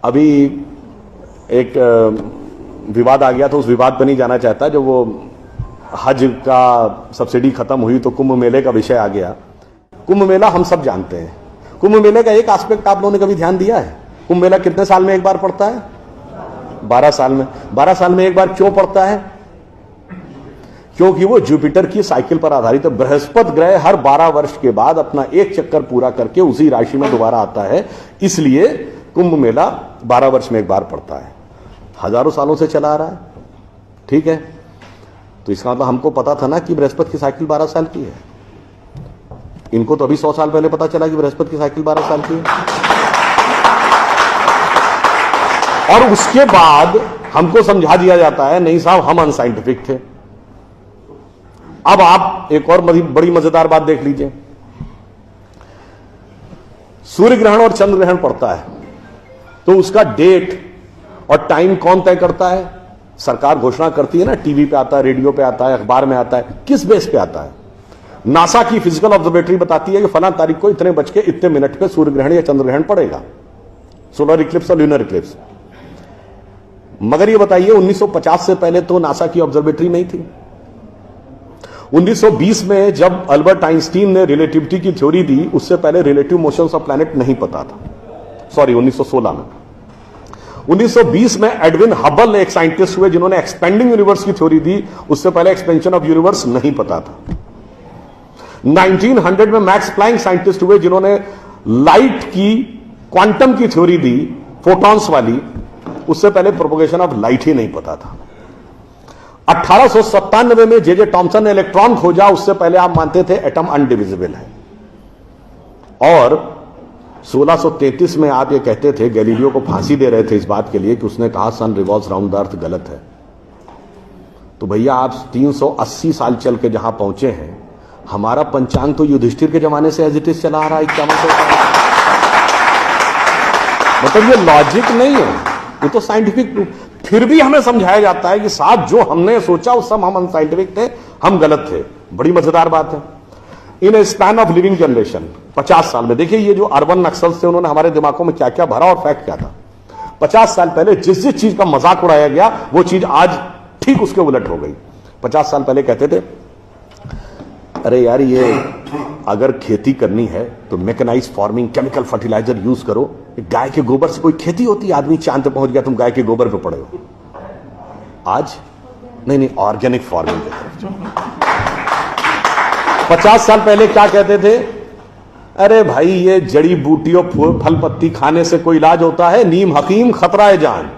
अभी एक विवाद आ गया, तो उस विवाद पर नहीं जाना चाहता। जो वो हज का सब्सिडी खत्म हुई तो कुंभ मेले का विषय आ गया। कुंभ मेला हम सब जानते हैं। कुंभ मेले का एक एस्पेक्ट आप लोगों ने कभी ध्यान दिया है? कुंभ मेला कितने साल में एक बार पड़ता है? 12 साल में। 12 साल में एक बार क्यों पड़ता है? क्योंकि वो जुपिटर की साइकिल पर आधारित है। बृहस्पति ग्रह हर 12 वर्ष के बाद अपना एक चक्कर पूरा करके उसी राशि में दोबारा आता है, इसलिए कुंभ मेला 12 वर्ष में एक बार पड़ता है। हजारों सालों से चला आ रहा है, ठीक है। तो इसका मतलब हमको पता था ना कि बृहस्पति की साइकिल 12 साल की है। इनको तो अभी 100 साल पहले पता चला कि बृहस्पति की साइकिल 12 साल की है। और उसके बाद हमको समझा दिया जाता है नहीं साहब हम अनसाइंटिफिक थे। अब आप एक और बड़ी मजेदार बात देख लीजिए। सूर्य ग्रहण और चंद्र ग्रहण पड़ता है तो उसका डेट और टाइम कौन तय करता है? सरकार घोषणा करती है ना, टीवी पे आता है, रेडियो पे आता है, अखबार में आता है। किस बेस पे आता है? नासा की फिजिकल ऑब्जर्वेटरी बताती है कि फलां तारीख को इतने बज के इतने मिनट पे सूर्य ग्रहण या चंद्र ग्रहण पड़ेगा, सोलर इक्लिप्स और ल्यूनर इक्लिप्स। मगर ये बताइए 1950 से पहले तो नासा की ऑब्जर्वेटरी नहीं थी। 1920 में जब अल्बर्ट आइंस्टीन ने रिलेटिविटी की थ्योरी दी, उससे पहले रिलेटिव मोशंस ऑफ प्लैनेट नहीं पता था। सॉरी, 1916 में। 1920 में एडविन हबल एक साइंटिस्ट हुए जिन्होंने एक्सपेंडिंग यूनिवर्स की थ्योरी दी, उससे पहले एक्सपेंशन ऑफ यूनिवर्स नहीं पता था। 1900 में मैक्स प्लैंक साइंटिस्ट हुए जिन्होंने लाइट की क्वांटम की थ्योरी दी, फोटॉन्स वाली, उससे पहले प्रोपोगेशन ऑफ लाइट ही नहीं पता था। 1897 में जे टॉमसन ने इलेक्ट्रॉन खोजा, उससे पहले आप मानते थे एटम अनडिविजिबल है। और 1633 में आप ये कहते थे, गैलीलियो को फांसी दे रहे थे इस बात के लिए कि उसने कहा सन रिवॉल्व्स राउंड द अर्थ गलत है। तो भैया आप 380 साल चल के जहां पहुंचे हैं, हमारा पंचांग तो युधिष्ठिर के जमाने से एज इट इज चला आ रहा है 5100 साल। मतलब ये लॉजिक नहीं है, ये तो साइंटिफिक प्रूफ। फिर भी हमें समझाया जाता है कि साहब जो हमने सोचा उस सब हम अनसाइंटिफिक थे, हम गलत थे। बड़ी मजेदार बात है। इन ए स्पैन ऑफ लिविंग जनरेशन 50 साल में, देखिए ये जो अर्बन नक्सल्स थे उन्होंने हमारे दिमागों में क्या क्या भरा और फैक्ट क्या था। 50 साल पहले जिस जिस चीज का मजाक उड़ाया गया वो चीज आज ठीक उसके उलट हो गई। 50 साल पहले कहते थे अरे यार ये अगर खेती करनी है तो mechanised farming, chemical fertiliser use करो। गाय के गोबर से कोई खेती होती? आदमी चांद पे पहुंच गया, तुम गाय के गोबर पे पड़े हो। आज नहीं, ऑर्गेनिक फार्मिंग की तरफ। 50 साल पहले क्या कहते थे? अरे भाई ये जड़ी बूटियों फल पत्ती खाने से कोई इलाज होता है? नीम हकीम खतरा है जान।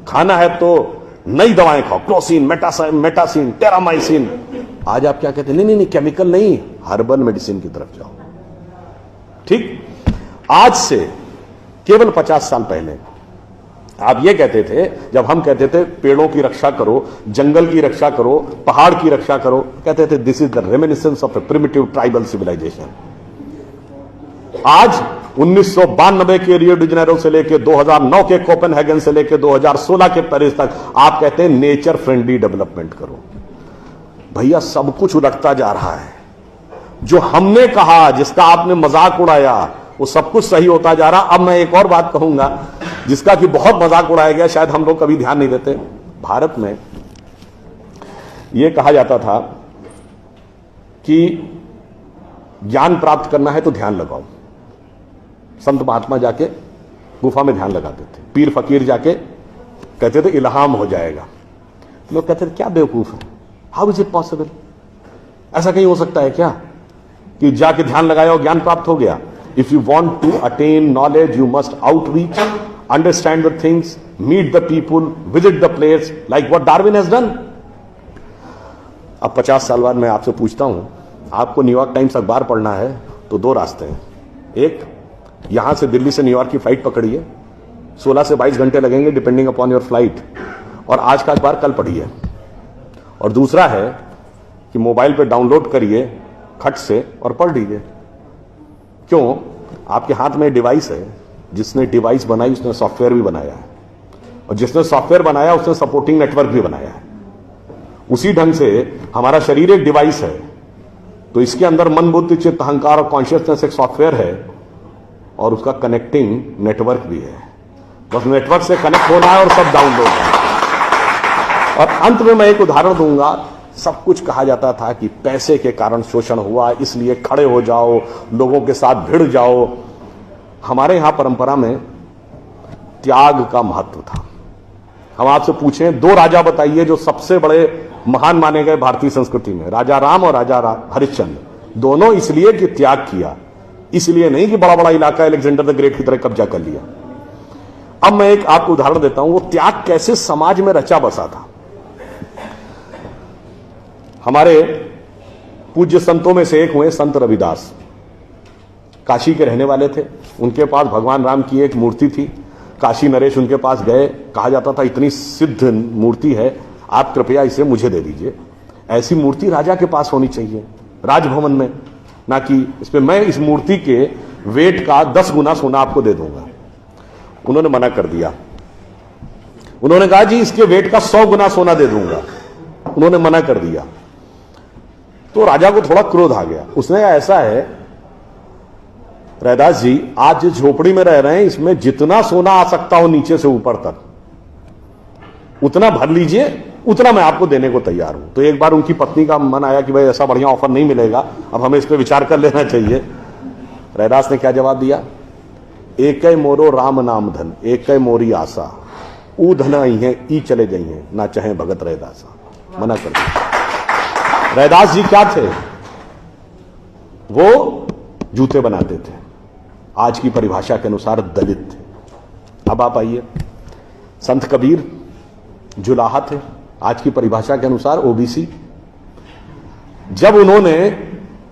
खाना है तो नई दवाएं खाओ, क्लोसिन, मेटासिन, टेरामाइसिन। आज आप क्या कहते हैं? नहीं, केमिकल नहीं, हर्बल मेडिसिन की तरफ जाओ। ठीक, आज से केवल 50 साल पहले आप ये कहते थे, जब हम कहते थे पेड़ों की रक्षा करो, जंगल की रक्षा करो, पहाड़ की रक्षा करो, कहते थे this is the reminiscence of a primitive tribal civilisation. आज 1992 के रियो डी जेनेरो से लेकर 2009 के कोपेनहेगन से लेकर 2016 के पेरिस तक आप कहते हैं नेचर फ्रेंडली डेवलपमेंट करो। भैया सब कुछ उलटता जा रहा है। जो हमने कहा, जिसका आपने मजाक उड़ाया, वो सब कुछ सही होता जा रहा। अब मैं एक और बात कहूंगा जिसका कि बहुत मजाक उड़ाया गया, शायद हम लोग कभी ध्यान नहीं देते। भारत में यह कहा जाता था कि ज्ञान प्राप्त करना है तो ध्यान लगाओ। संत महात्मा जाके गुफा में ध्यान लगाते थे, पीर फकीर जाके कहते थे इल्हाम हो जाएगा। लोग कहते थे क्या बेवकूफ है, हाउ इज इट पॉसिबल? ऐसा कहीं हो सकता है क्या कि जाके ध्यान लगाया और ज्ञान प्राप्त हो गया? If you want to attain knowledge you must outreach, understand the things, meet the people, visit the place, like what Darwin has done. अब 50 साल बाद मैं आपसे पूछता हूं, आपको न्यूयॉर्क टाइम्स अखबार पढ़ना है तो 2 रास्ते हैं। एक, यहां से दिल्ली से न्यूयॉर्क की फ्लाइट पकड़िए, 16 से 22 घंटे लगेंगे डिपेंडिंग अपॉन योर फ्लाइट, और आज का अखबार कल पढ़िए। और दूसरा है कि मोबाइल पे डाउनलोड करिए खट से और पढ़ लीजिए। क्यों? आपके हाथ में डिवाइस है, जिसने डिवाइस बनाई उसने सॉफ्टवेयर भी बनाया है, और जिसने सॉफ्टवेयर बनाया उसने सपोर्टिंग नेटवर्क भी बनाया है। उसी ढंग से हमारा शरीर एक डिवाइस है, तो इसके अंदर मन, बुद्धि, चित्त, अहंकार और कॉन्शियसनेस एक सॉफ्टवेयर है, और उसका कनेक्टिंग नेटवर्क भी है। बस नेटवर्क से कनेक्ट होना है और सब डाउनलोड है। और अंत में मैं एक उदाहरण दूंगा। सब कुछ कहा जाता था कि पैसे के कारण शोषण हुआ, इसलिए खड़े हो जाओ, लोगों के साथ भिड़ जाओ। हमारे यहां परंपरा में त्याग का महत्व था। हम आपसे पूछें, दो राजा बताइए जो सबसे बड़े महान माने गए भारतीय संस्कृति में, राजा राम और राजा हरिश्चंद्र। दोनों इसलिए कि त्याग किया, इसलिए नहीं कि बड़ा बड़ा इलाका अलेक्जेंडर द ग्रेट की तरह कब्जा कर लिया। अब मैं एक आपको उदाहरण देता हूं, वो त्याग कैसे समाज में रचा बसा था। हमारे पूज्य संतों में से एक हुए संत रविदास, काशी के रहने वाले थे। उनके पास भगवान राम की एक मूर्ति थी। काशी नरेश उनके पास गए, कहा जाता था इतनी सिद्ध मूर्ति है, आप कृपया इसे मुझे दे दीजिए। ऐसी मूर्ति राजा के पास होनी चाहिए राजभवन में, ना कि इसमें मैं इस मूर्ति के वेट का 10 गुना सोना आपको दे दूंगा। उन्होंने मना कर दिया। उन्होंने कहा जी इसके वेट का 100 गुना सोना दे दूंगा। उन्होंने मना कर दिया। तो राजा को थोड़ा क्रोध आ गया। उसने कहा ऐसा है रैदास जी, आज जिस झोपड़ी में रह रहे हैं इसमें जितना सोना आ सकता हो नीचे से ऊपर तक उतना भर लीजिए, उतना मैं आपको देने को तैयार हूं। तो एक बार उनकी पत्नी का मन आया कि भाई ऐसा बढ़िया ऑफर नहीं मिलेगा, अब हमें इस पर विचार कर लेना चाहिए। रैदास ने क्या जवाब दिया? एक मोरो राम नाम धन, एक मोरी आशा, ऊ धन आई है ई चले गई है, ना चाहे भगत रैदासा। मना कर दिया। रैदास जी क्या थे? वो जूते बनाते थे, आज की परिभाषा के अनुसार दलित थे। अब आप आइए, संत कबीर जुलाहा थे, आज की परिभाषा के अनुसार ओबीसी। जब उन्होंने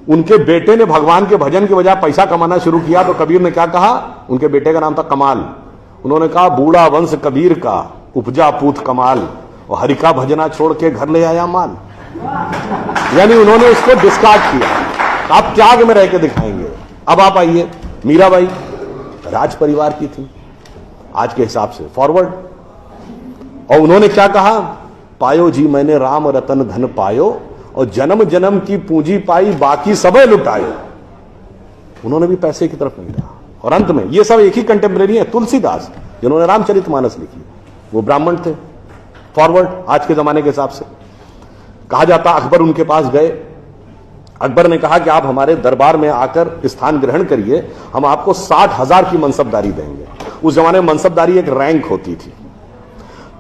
उनके बेटे ने भगवान के भजन के बजाय पैसा कमाना शुरू किया तो कबीर ने क्या कहा? उनके बेटे का नाम था कमाल। उन्होंने कहा बूढ़ा वंश कबीर का, उपजा पूत कमाल, और हरि का भजना छोड़ के घर ले आया माल। यानी उन्होंने उसको डिस्कार्ड किया। आप त्याग में रह के दिखाएंगे। अब आप आइए, मीराबाई राज परिवार की थी आज के हिसाब से, फॉरवर्ड। और उन्होंने क्या कहा? पायो जी मैंने राम रतन धन पायो, और जन्म जन्म की पूंजी पाई बाकी सबे लुटायो। उन्होंने भी पैसे की तरफ नहीं रहा। और अंत में ये सब एक ही कंटेम्परेरी है, तुलसीदास जिन्होंने रामचरितमानस लिखी, वो ब्राह्मण थे, फॉरवर्ड आज के जमाने के हिसाब से। कहा जाता अकबर उनके पास गए। अकबर ने कहा कि आप हमारे दरबार में आकर स्थान ग्रहण करिए, हम आपको 60,000 की मनसबदारी देंगे। उस जमाने में मनसबदारी एक रैंक होती थी।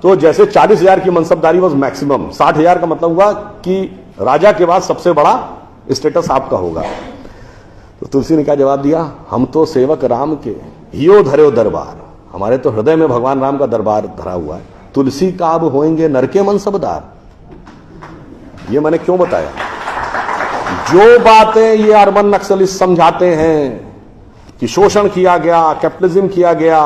तो जैसे 40,000 की मनसबदारी वॉज मैक्सिमम, 60,000 का मतलब हुआ कि राजा के बाद सबसे बड़ा स्टेटस आपका होगा। तो तुलसी ने क्या जवाब दिया? हम तो सेवक राम के हियो धरे दरबार, हमारे तो हृदय में भगवान राम का दरबार धरा हुआ है। तुलसी का अब होएंगे नर के मनसबदार। ये मैंने क्यों बताया? जो बातें ये अर्बन नक्सलिस्ट समझाते हैं कि शोषण किया गया, कैपिटलिज्म किया गया,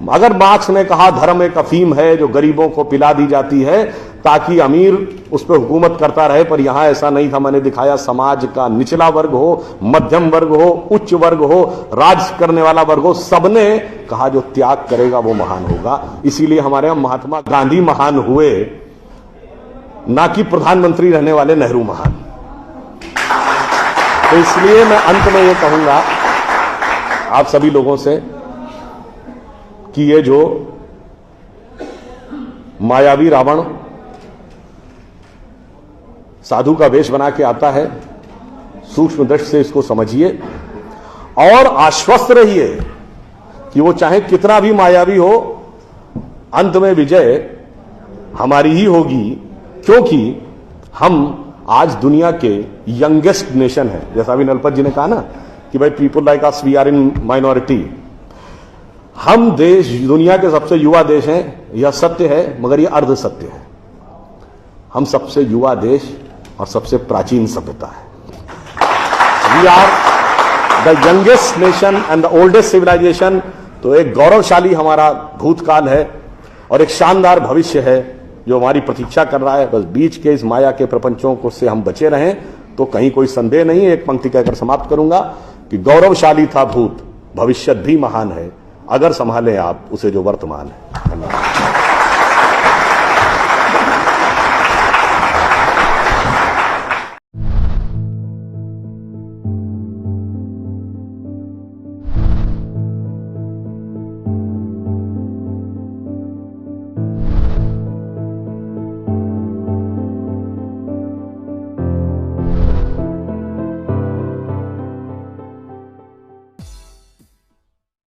अगर मार्क्स ने कहा धर्म एक अफीम है जो गरीबों को पिला दी जाती है ताकि अमीर उस पर हुकूमत करता रहे, पर यहां ऐसा नहीं था। मैंने दिखाया समाज का निचला वर्ग हो, मध्यम वर्ग हो, उच्च वर्ग हो, राज करने वाला वर्ग हो, सबने कहा जो त्याग करेगा वो महान होगा। इसीलिए हमारे यहां महात्मा गांधी महान हुए, ना कि प्रधानमंत्री रहने वाले नेहरू महान। तो इसलिए मैं अंत में ये कहूंगा आप सभी लोगों से कि ये जो मायावी रावण साधु का वेश बना के आता है, सूक्ष्म दृष्टि से इसको समझिए और आश्वस्त रहिए कि वो चाहे कितना भी मायावी हो, अंत में विजय हमारी ही होगी, क्योंकि हम आज दुनिया के यंगेस्ट नेशन है। जैसा अभी नलपत जी ने कहा ना कि भाई people like us we are in minority. हम देश दुनिया के सबसे युवा देश हैं, यह सत्य है, मगर यह अर्ध सत्य है। हम सबसे युवा देश और सबसे प्राचीन सभ्यता है। We are the youngest nation and the oldest civilisation. तो एक गौरवशाली हमारा भूतकाल है और एक शानदार भविष्य है जो हमारी प्रतीक्षा कर रहा है। बस बीच के इस माया के प्रपंचों को से हम बचे रहें तो कहीं कोई संदेह नहीं है। एक पंक्ति कहकर समाप्त करूंगा कि गौरवशाली था भूत, भविष्य भी महान है, अगर संभालें आप उसे जो वर्तमान है। धन्यवाद।